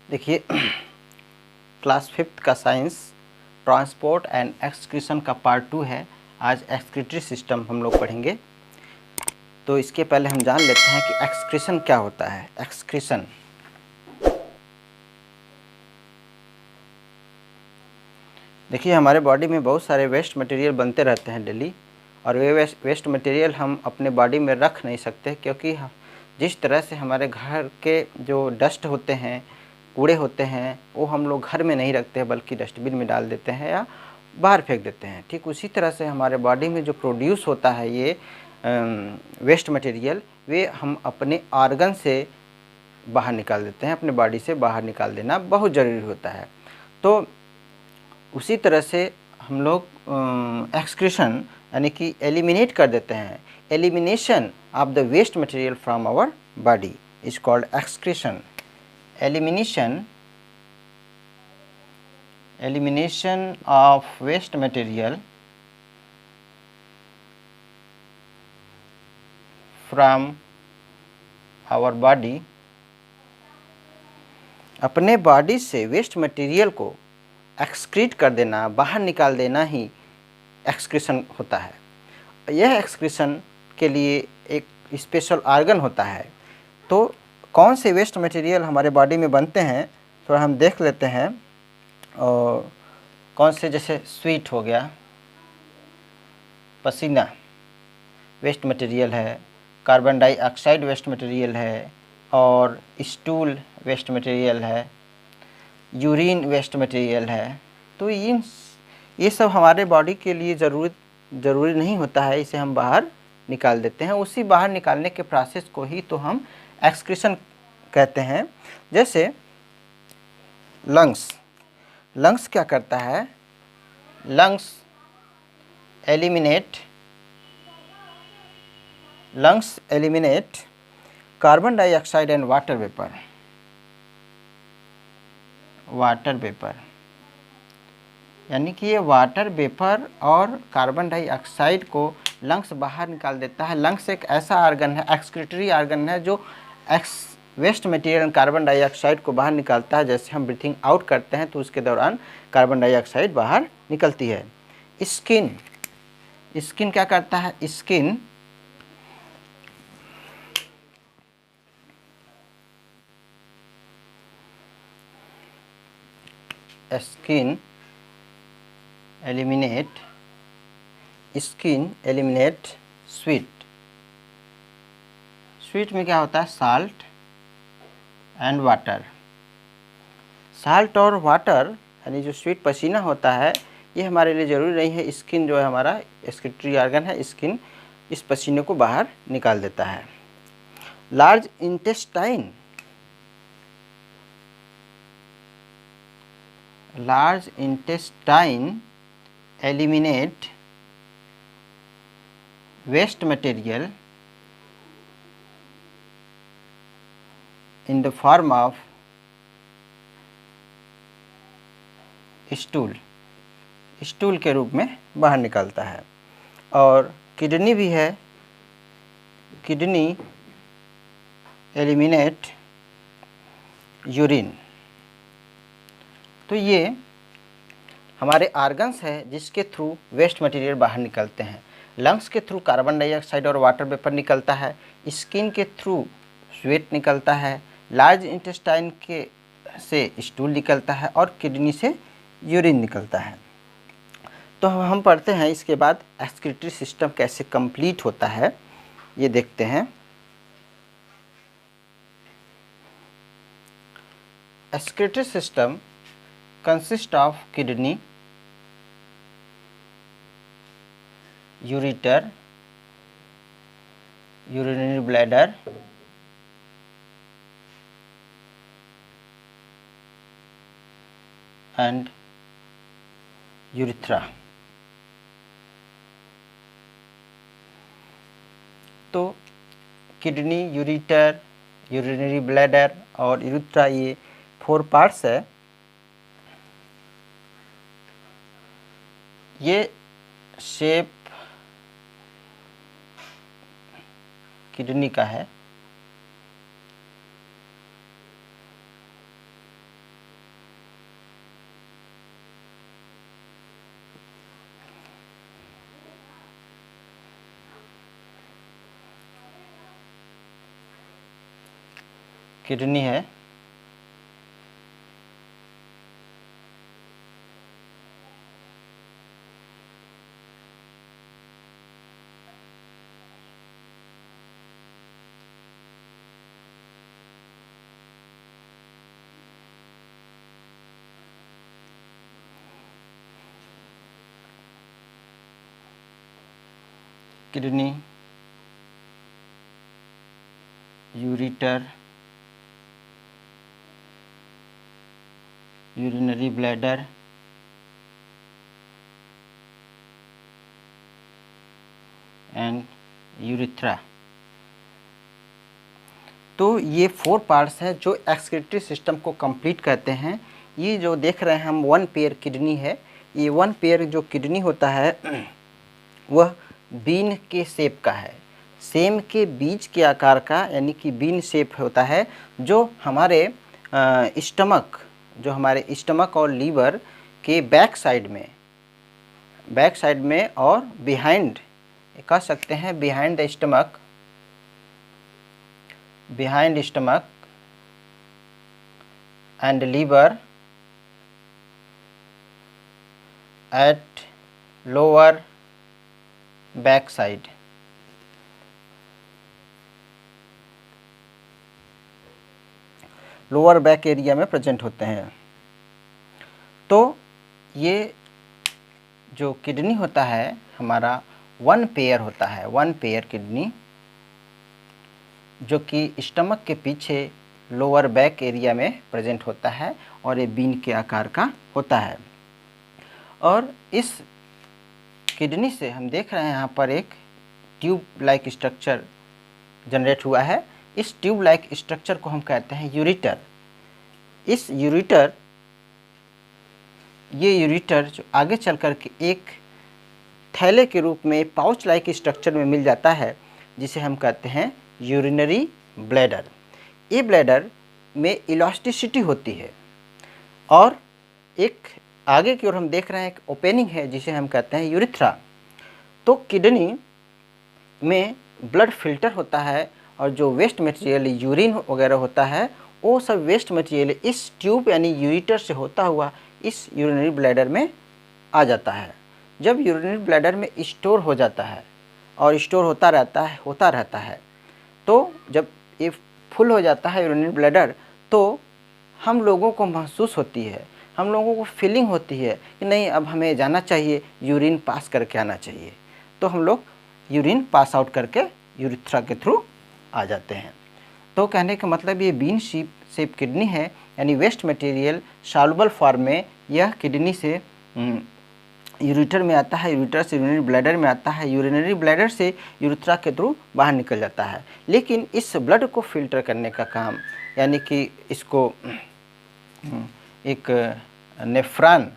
देखिए class 5th का science transport and excretion का पार्ट 2 है। आज एक्सक्रीटरी सिस्टम हम लोग पढ़ेंगे। तो इसके पहले हम जान लेते हैं कि एक्सक्रीशन क्या होता है। एक्सक्रीशन देखिए, हमारे बॉडी में बहुत सारे वेस्ट मटेरियल बनते रहते हैं डेली, और वे वेस्ट मटेरियल हम अपने बॉडी में रख नहीं सकते, क्योंकि जिस तरह से हमारे घर के जो डस्ट होते हैं, कूड़े होते हैं, वो हम लोग घर में नहीं रखते हैं, बल्कि डस्टबिन में डाल देते हैं या बाहर फेंक देते हैं। ठीक उसी तरह से हमारे बॉडी में जो प्रोड्यूस होता है ये वेस्ट मटेरियल, वे हम अपने ऑर्गन से बाहर निकाल देते हैं। अपने बॉडी से बाहर निकाल देना बहुत ज़रूरी होता है। तो उसी तरह से हम लोग एक्सक्रीशन यानी कि एलिमिनेट कर देते हैं। Elimination of the waste material from our body is called excretion. Elimination of waste material from our body, अपने बॉडी से वेस्ट मटेरियल को एक्सक्रीट कर देना, बाहर निकाल देना ही एक्सक्रीशन होता है। यह एक्सक्रीशन के लिए एक स्पेशल ऑर्गन होता है। तो कौन से वेस्ट मटेरियल हमारे बॉडी में बनते हैं थोड़ा हम देख लेते हैं। और कौन से, जैसे स्वीट हो गया, पसीना वेस्ट मटेरियल है, कार्बन डाइऑक्साइड वेस्ट मटेरियल है, और स्टूल वेस्ट मटेरियल है, यूरिन वेस्ट मटेरियल है। तो ये सब हमारे बॉडी के लिए ज़रूरी नहीं होता है, इसे हम बाहर निकाल देते हैं। उसी बाहर निकालने के प्रोसेस को ही तो हम एक्सक्रीशन कहते हैं। जैसे लंग्स क्या करता है? Lungs eliminate carbon dioxide and water vapour, यानी कि ये वाटर वेपर और कार्बन डाइऑक्साइड को लंग्स बाहर निकाल देता है। लंग्स एक ऐसा ऑर्गन है, एक्सक्रीटरी ऑर्गन है, जो वेस्ट मटेरियल कार्बन डाइऑक्साइड को बाहर निकालता है। जैसे हम ब्रीथिंग आउट करते हैं तो उसके दौरान कार्बन डाइऑक्साइड बाहर निकलती है। स्किन क्या करता है? स्किन एलिमिनेट स्वीट में क्या होता है? Salt and water. साल्ट और वाटर यानी जो स्वीट पसीना होता है, ये हमारे लिए ज़रूरी नहीं है। स्किन जो है हमारा एक्सक्रीटरी ऑर्गन है, स्किन इस पसीने को बाहर निकाल देता है। Large intestine eliminate waste material in the form of stool के रूप में बाहर निकलता है। और किडनी भी है, किडनी एलिमिनेट यूरिन। तो ये हमारे ऑर्गन्स है जिसके थ्रू वेस्ट मटेरियल बाहर निकलते हैं। लंग्स के थ्रू कार्बन डाइऑक्साइड और वाटर वेपर निकलता है, स्किन के थ्रू स्वेट निकलता है, लार्ज इंटेस्टाइन के से स्टूल निकलता है, और किडनी से यूरिन निकलता है। तो हम पढ़ते हैं इसके बाद एक्सक्रीटरी सिस्टम कैसे कंप्लीट होता है, ये देखते हैं। Excretory system consist of kidney, ureter, urinary bladder, and urethra. तो किडनी, यूरेटर, यूरिनरी ब्लैडर और यूरिथ्रा, ये 4 पार्ट्स है। ये शेप किडनी का है, किडनी है, kidney, ureter, urinary bladder, and urethra. तो ये 4 पार्ट्स हैं जो एक्सक्रीटरी सिस्टम को कंप्लीट करते हैं। ये जो देख रहे हैं हम 1 पेयर किडनी है, ये 1 पेयर जो किडनी होता है वह बीन के शेप का है, सेम के बीज के आकार का, यानी कि बीन शेप होता है, जो हमारे स्टमक और लीवर के बैक साइड में और बिहाइंड, कह सकते हैं behind the stomach and liver at lower back side. Lower back area में प्रेजेंट होते हैं। तो ये जो किडनी होता है हमारा 1 पेयर होता है, 1 पेयर किडनी, जो कि स्टमक के पीछे लोअर बैक एरिया में प्रेजेंट होता है और ये बीन के आकार का होता है। और इस किडनी से हम देख रहे हैं यहाँ पर एक ट्यूब लाइक स्ट्रक्चर जनरेट हुआ है। इस ट्यूब लाइक स्ट्रक्चर को हम कहते हैं यूरेटर। ये यूरेटर जो आगे चल कर के एक थैले के रूप में पाउच लाइक स्ट्रक्चर में मिल जाता है, जिसे हम कहते हैं यूरिनरी ब्लैडर। ये ब्लैडर में इलास्टिसिटी होती है और एक आगे की ओर हम देख रहे हैं एक ओपनिंग है, जिसे हम कहते हैं यूरिथ्रा। तो किडनी में ब्लड फिल्टर होता है और जो वेस्ट मटेरियल यूरिन वगैरह होता है, वो सब वेस्ट मटेरियल इस ट्यूब यानी यूरेटर से होता हुआ इस यूरिनरी ब्लैडर में आ जाता है। जब यूरिनरी ब्लैडर में स्टोर हो जाता है और स्टोर होता रहता है, तो जब ये फुल हो जाता है यूरिनरी ब्लैडर, तो हम लोगों को महसूस होती है, हम लोगों को फीलिंग होती है कि नहीं, अब हमें जाना चाहिए, यूरिन पास करके आना चाहिए। तो हम लोग यूरिन पास आउट करके यूरिथ्रा के थ्रू आ जाते हैं। तो कहने का मतलब ये बीन शेप किडनी है, यानी वेस्ट मटेरियल सॉल्युबल फॉर्म में यह किडनी से यूरेटर में आता है, यूरेटर से यूरिनरी ब्लैडर में आता है, यूरिनरी ब्लैडर से यूरिथ्रा के थ्रू बाहर निकल जाता है। लेकिन इस ब्लड को फिल्टर करने का काम, यानी कि इसको एक नेफ्रॉन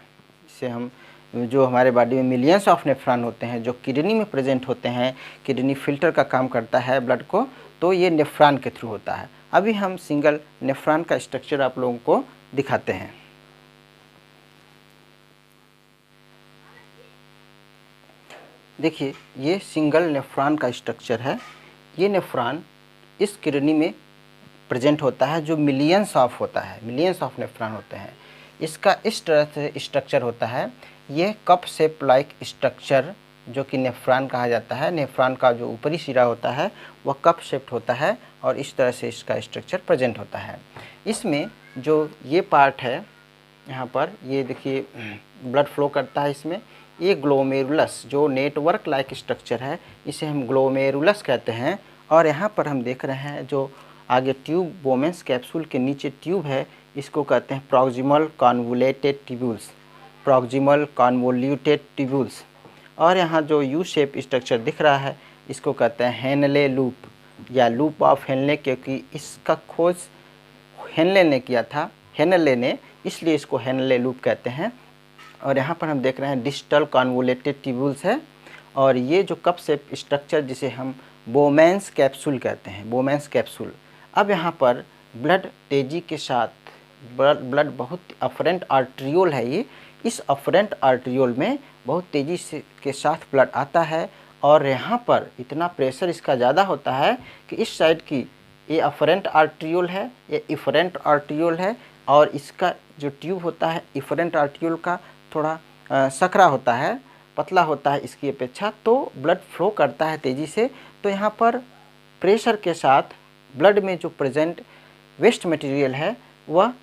से हम, जो हमारे बॉडी में मिलियंस ऑफ नेफ्रॉन होते हैं जो किडनी में प्रेजेंट होते हैं, किडनी फिल्टर का काम करता है ब्लड को, तो ये नेफ्रॉन के थ्रू होता है। अभी हम सिंगल नेफ्रॉन का स्ट्रक्चर आप लोगों को दिखाते हैं। देखिए, ये सिंगल नेफ्रॉन का स्ट्रक्चर है। ये नेफ्रॉन इस किडनी में प्रेजेंट होता है, जो मिलियंस ऑफ होता है, मिलियंस ऑफ नेफ्रॉन होते हैं। इसका इस तरह से स्ट्रक्चर होता है, ये कप शेप लाइक स्ट्रक्चर जो कि नेफ्रॉन कहा जाता है। नेफ्रॉन का जो ऊपरी सिरा होता है वह कप शेप्ड होता है और इस तरह से इसका स्ट्रक्चर प्रेजेंट होता है। इसमें जो ये पार्ट है यहाँ पर, ये देखिए ब्लड फ्लो करता है इसमें। ये ग्लोमेरुलस जो नेटवर्क लाइक स्ट्रक्चर है, इसे हम ग्लोमेरुलस कहते हैं। और यहाँ पर हम देख रहे हैं जो आगे ट्यूब, बोमेंस कैप्सूल के नीचे ट्यूब है, इसको कहते हैं proximal convoluted tubules, proximal convoluted tubules. और यहाँ जो यू शेप स्ट्रक्चर दिख रहा है, इसको कहते हैं हेनले लूप या लूप ऑफ हेनले, क्योंकि इसका खोज हेनले ने किया था, हेनले ने, इसलिए इसको हेनले लूप कहते हैं। और यहाँ पर हम देख रहे हैं डिस्टल कॉन्वोल्यूटेड ट्यूब्यूल्स है। और ये जो कप शेप स्ट्रक्चर जिसे हम बोमेंस कैप्सूल कहते हैं, बोमेंस कैप्सूल। अब यहाँ पर ब्लड तेज़ी के साथ, ब्लड बहुत अफरेंट आर्ट्रियोल है ये, इस अफरेंट आर्ट्रियोल में बहुत तेज़ी से के साथ ब्लड आता है। और यहाँ पर इतना प्रेशर इसका ज़्यादा होता है कि इस साइड की ये अफरेंट आर्ट्रियोल है, ये इफरेंट आर्ट्रियोल है, और इसका जो ट्यूब होता है इफरेंट आर्ट्रियोल का थोड़ा सकरा होता है, पतला होता है इसकी अपेक्षा, तो ब्लड फ्लो करता है तेज़ी से। तो यहाँ पर प्रेशर के साथ ब्लड में जो प्रेजेंट वेस्ट मटेरियल है वह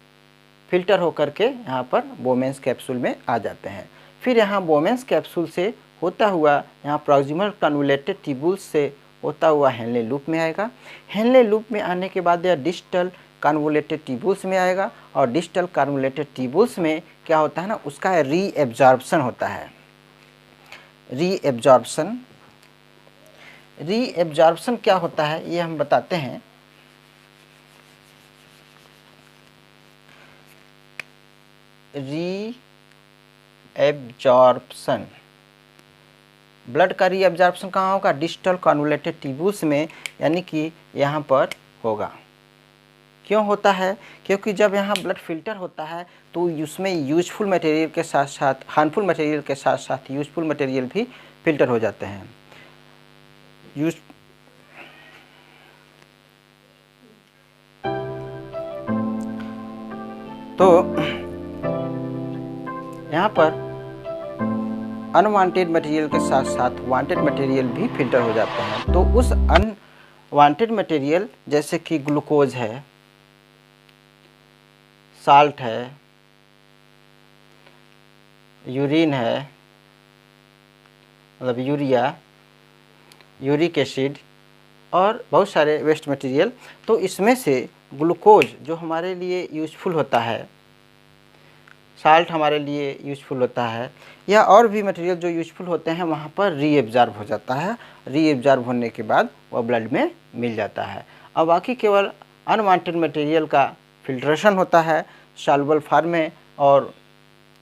फिल्टर होकर के यहाँ पर बोमेंस कैप्सूल में आ जाते हैं। फिर यहाँ बोमेंस कैप्सूल से होता हुआ यहाँ प्रॉक्सिमल कन्वोल्यूटेड ट्यूब्यूल्स से होता हुआ हेनले लूप में आएगा। हेनले लूप में आने के बाद यह डिस्टल कन्वोल्यूटेड ट्यूब्यूल्स में आएगा, और डिस्टल कन्वोल्यूटेड ट्यूब्यूल्स में क्या होता है ना, उसका रीएब्जॉर्प्शन होता है। रीएब्जॉर्प्शन क्या होता है ये हम बताते हैं। रीएब्जॉर्प्शन, ब्लड का रीएब्जॉर्प्शन कहाँ होगा, डिस्टल कन्वोल्यूटेड ट्यूब्यूल्स में, यानी कि यहाँ पर होगा। क्यों होता है, क्योंकि जब यहाँ ब्लड फिल्टर होता है तो उसमें यूजफुल मटेरियल के साथ साथ हार्मफुल मटेरियल के साथ साथ यूजफुल मटेरियल भी फिल्टर हो जाते हैं। तो यहाँ पर अनवांटेड मटेरियल के साथ साथ वांटेड मटेरियल भी फिल्टर हो जाते हैं। तो उस अनवांटेड मटेरियल जैसे कि ग्लूकोज है, साल्ट है, यूरिन है, मतलब यूरिया, यूरिक एसिड और बहुत सारे वेस्ट मटेरियल, तो इसमें से ग्लूकोज जो हमारे लिए यूज़फुल होता है, साल्ट हमारे लिए यूज़फुल होता है, या और भी मटेरियल जो यूज़फुल होते हैं वहाँ पर रीएब्जॉर्ब हो जाता है। रीएब्जॉर्ब होने के बाद वह ब्लड में मिल जाता है। अब बाकी केवल अनवांटेड मटेरियल का फिल्ट्रेशन होता है सॉल्युबल फॉर्म में, और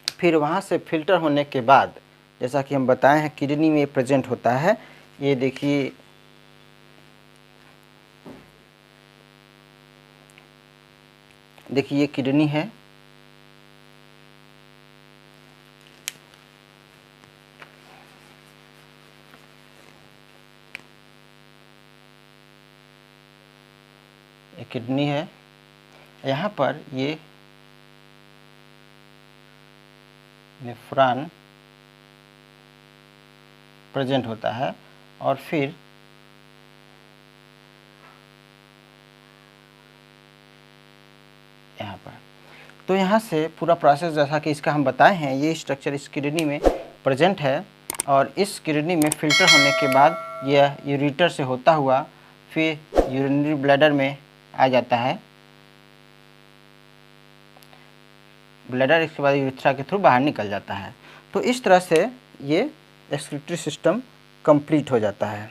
फिर वहाँ से फिल्टर होने के बाद जैसा कि हम बताए हैं किडनी में प्रेजेंट होता है। ये देखिए ये किडनी है, ये किडनी है। यहाँ पर ये नेफ्रॉन प्रेजेंट होता है, और फिर यहाँ पर, तो यहाँ से पूरा प्रोसेस जैसा कि इसका हम बताए हैं, ये स्ट्रक्चर इस किडनी में प्रेजेंट है, और इस किडनी में फिल्टर होने के बाद यह यूरेटर से होता हुआ फिर यूरिनरी ब्लैडर में आ जाता है। ब्लैडर इसके बाद यूरेथ्रा के थ्रू बाहर निकल जाता है। तो इस तरह से ये एक्सक्रीटरी सिस्टम कंप्लीट हो जाता है।